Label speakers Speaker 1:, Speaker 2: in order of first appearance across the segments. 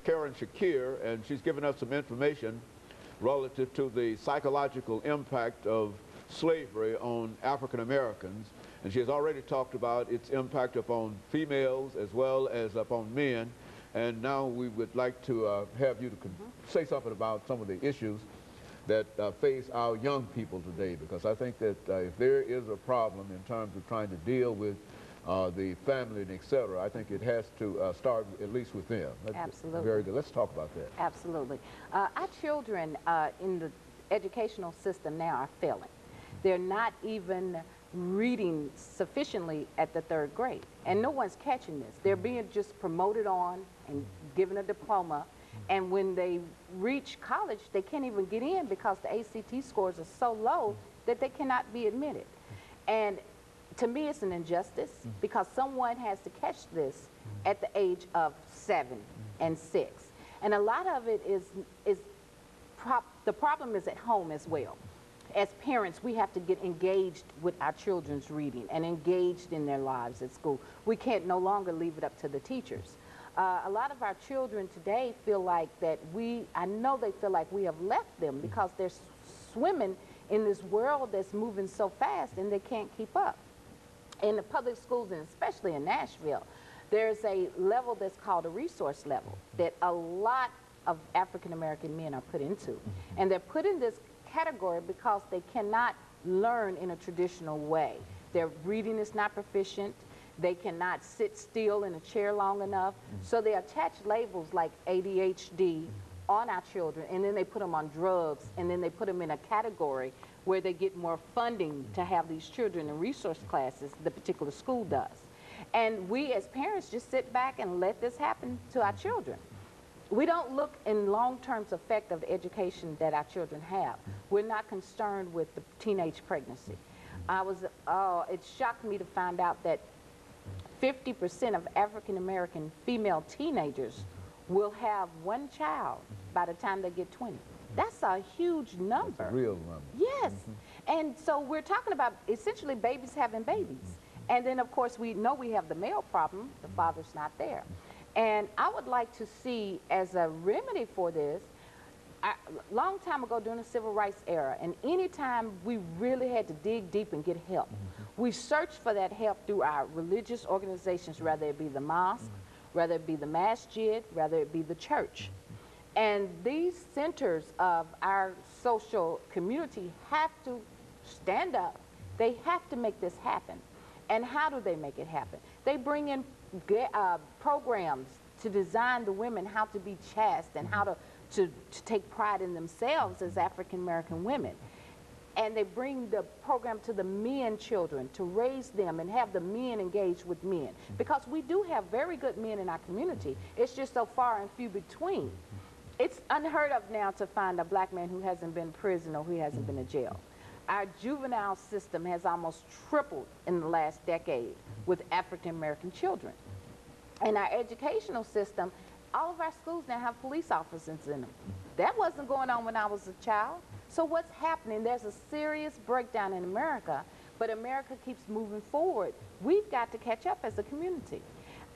Speaker 1: Karen Shakir, and she's given us some information relative to the psychological impact of slavery on African Americans. And she has already talked about its impact upon females as well as upon men. And now we would like to have you to say something about some of the issues that face our young people today, because I think that if there is a problem in terms of trying to deal with the family and et cetera, I think it has to start at least with them.
Speaker 2: Absolutely.
Speaker 1: Very good. Let's talk about that.
Speaker 2: Absolutely. Our children in the educational system now are failing. They're not even reading sufficiently at the 3rd grade, and no one's catching this. They're being just promoted on and given a diploma, and when they reach college, they can't even get in because the ACT scores are so low that they cannot be admitted. And to me, it's an injustice because someone has to catch this at the age of 7 and 6. And a lot of it the problem is at home as well. As parents, we have to get engaged with our children's reading and engaged in their lives at school. We can't no longer leave it up to the teachers. A lot of our children today feel like that I know they feel like we have left them because they're swimming in this world that's moving so fast and they can't keep up. In the public schools, and especially in Nashville, there's a level that's called a resource level that a lot of African American men are put into. And they're put in this category because they cannot learn in a traditional way. Their reading is not proficient. They cannot sit still in a chair long enough. So they attach labels like ADHD on our children, and then they put them on drugs, and then they put them in a category where they get more funding to have these children in resource classes the particular school does. And we as parents just sit back and let this happen to our children. We don't look in long-term effect of the education that our children have. We're not concerned with the teenage pregnancy. It shocked me to find out that 50% of African-American female teenagers will have 1 child by the time they get 20. That's a huge number.
Speaker 1: That's a real number.
Speaker 2: Yes. And so we're talking about essentially babies having babies. And then, of course, we know we have the male problem. The father's not there. And I would like to see, as a remedy for this, a long time ago during the Civil Rights era, and any time we really had to dig deep and get help, we searched for that help through our religious organizations, whether it be the mosque, whether it be the masjid, whether it be the church. And these centers of our social community have to stand up. They have to make this happen. And how do they make it happen? They bring in programs to design the women how to be chaste and how to take pride in themselves as African American women. And they bring the program to the men children to raise them and have the men engage with men. Because we do have very good men in our community. It's just so far and few between. It's unheard of now to find a black man who hasn't been in prison or who hasn't been in jail. Our juvenile system has almost tripled in the last decade with African American children. And our educational system, all of our schools now have police officers in them. That wasn't going on when I was a child. So what's happening? There's a serious breakdown in America, but America keeps moving forward. We've got to catch up as a community.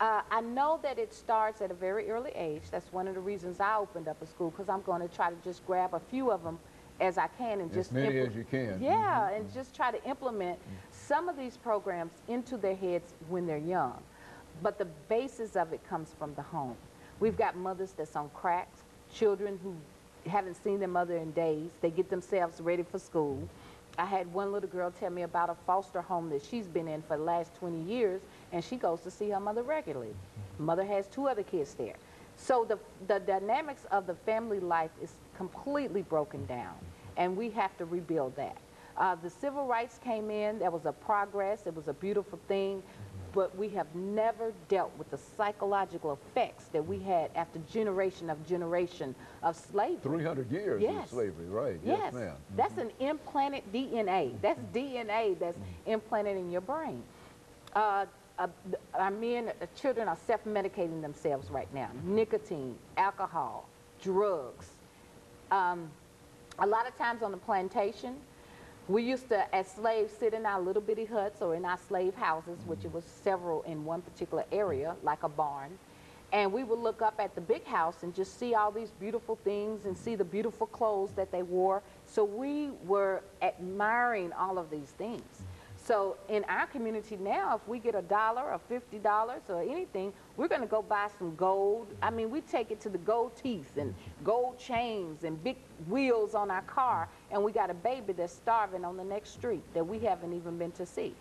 Speaker 2: I know that it starts at a very early age. That's one of the reasons I opened up a school, because I'm going to try to just grab a few of them as I can and just
Speaker 1: as many as you can.
Speaker 2: Yeah, and just try to implement some of these programs into their heads when they're young. But the basis of it comes from the home. We've got mothers that's on cracks, children who haven't seen their mother in days. They get themselves ready for school. I had one little girl tell me about a foster home that she's been in for the last 20 years, and she goes to see her mother regularly. Mother has 2 other kids there. So the dynamics of the family life is completely broken down, and we have to rebuild that. The civil rights came in. There was a progress. It was a beautiful thing. But we have never dealt with the psychological effects that we had after generation of slavery.
Speaker 1: 300 years of slavery, right?
Speaker 2: Yes,
Speaker 1: ma'am.
Speaker 2: That's an implanted DNA. That's DNA that's implanted in your brain. Our children are self-medicating themselves right now. Nicotine, alcohol, drugs. A lot of times on the plantation, we used to, as slaves, sit in our little bitty huts or in our slave houses, which it was several in one particular area, like a barn. And we would look up at the big house and just see all these beautiful things and see the beautiful clothes that they wore. So we were admiring all of these things. So in our community now, if we get $1 or $50 or anything, we're going to go buy some gold. I mean, we take it to the gold teeth and gold chains and big wheels on our car, and we got a baby that's starving on the next street that we haven't even been to see.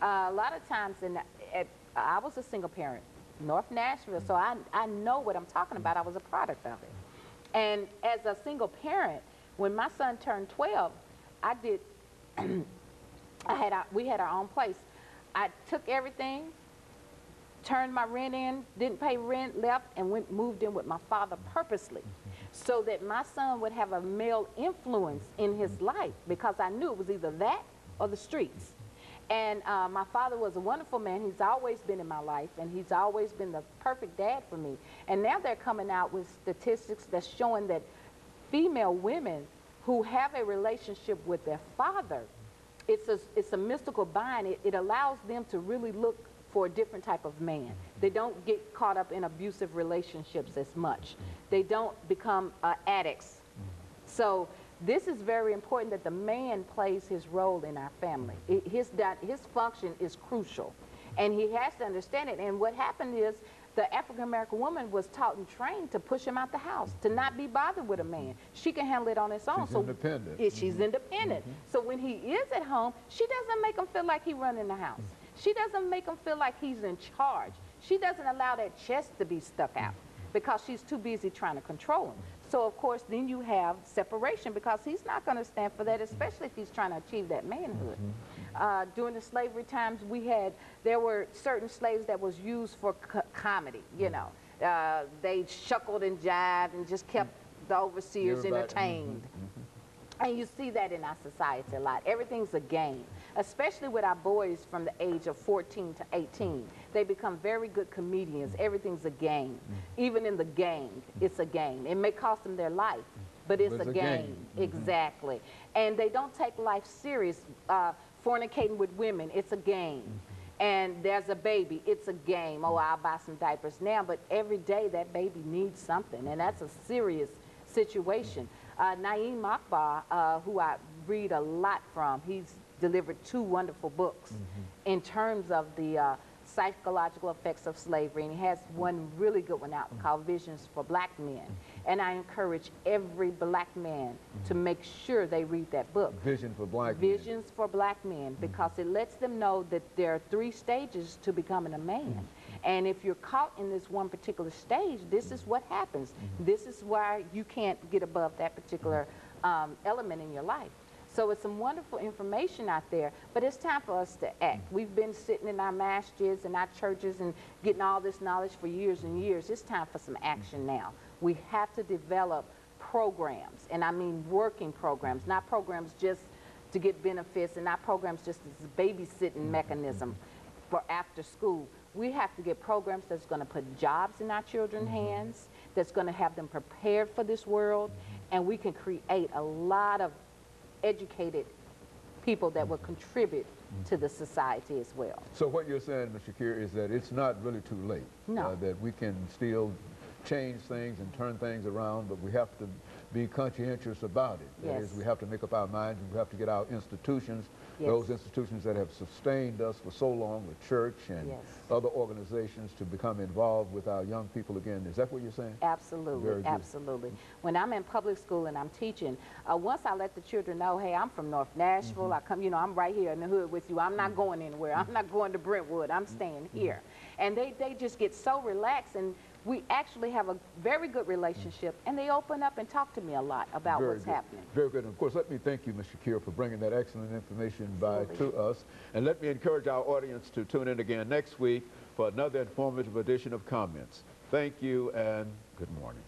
Speaker 2: A lot of times, I was a single parent, North Nashville, so I know what I'm talking about. I was a product of it. And as a single parent, when my son turned 12, I did... we had our own place. I took everything, turned my rent in, didn't pay rent, left, and moved in with my father purposely so that my son would have a male influence in his life, because I knew it was either that or the streets. And my father was a wonderful man. He's always been in my life, and he's always been the perfect dad for me. And now they're coming out with statistics that's showing that female women who have a relationship with their father, it's a mystical bind. It allows them to really look for a different type of man. They don't get caught up in abusive relationships as much. They don't become addicts. So this is very important, that the man plays his role in our family. His function is crucial, and he has to understand it. And what happened is, the African-American woman was taught and trained to push him out the house, to not be bothered with a man. She can handle it on its own.
Speaker 1: She's independent.
Speaker 2: She's independent. So when he is at home, she doesn't make him feel like he's running the house. She doesn't make him feel like he's in charge. She doesn't allow that chest to be stuck out because she's too busy trying to control him. So of course, then you have separation, because he's not going to stand for that, especially if he's trying to achieve that manhood. During the slavery times, there were certain slaves that was used for comedy, you know. They shuckled and jived and just kept the overseers entertained. And you see that in our society a lot. Everything's a game, especially with our boys from the age of 14 to 18. They become very good comedians. Everything's a game. Even in the gang, it's a game. It may cost them their life, but it's a game. Exactly. And they don't take life serious. Fornicating with women, it's a game. And there's a baby, it's a game. Oh, I'll buy some diapers now, but every day that baby needs something, and that's a serious situation. Naeem Akbar, who I read a lot from, he's delivered 2 wonderful books in terms of the psychological effects of slavery, and he has one really good one out called Visions for Black Men. And I encourage every black man to make sure they read that book.
Speaker 1: Vision for Black
Speaker 2: Men. Visions for Black Men, because it lets them know that there are 3 stages to becoming a man. And if you're caught in this one particular stage, this is what happens. This is why you can't get above that particular element in your life. So it's some wonderful information out there, but it's time for us to act. We've been sitting in our masjids and our churches and getting all this knowledge for years and years. It's time for some action now. We have to develop programs, and I mean working programs, not programs just to get benefits, and not programs just as a babysitting mechanism for after school. We have to get programs that's going to put jobs in our children's hands, that's going to have them prepared for this world, and we can create a lot of educated people that will contribute to the society as well.
Speaker 1: So what you're saying, Ms. Shakir, is that it's not really too late.
Speaker 2: No.
Speaker 1: That we can still change things and turn things around, but we have to be conscientious about it. That is, we have to make up our minds, and we have to get our institutions, those institutions that have sustained us for so long, the church and other organizations, to become involved with our young people again. Is that what you're saying?
Speaker 2: Absolutely, absolutely. When I'm in public school and I'm teaching, once I let the children know, hey, I'm from North Nashville, I come, you know, I'm right here in the hood with you, I'm not going anywhere, I'm not going to Brentwood, I'm staying here. And they just get so relaxed, and we actually have a very good relationship, and they open up and talk to me a lot about what's happening. Very
Speaker 1: good. And of course, let me thank you, Ms. Shakir, for bringing that excellent information to us. And let me encourage our audience to tune in again next week for another informative edition of Comments. Thank you, and good morning.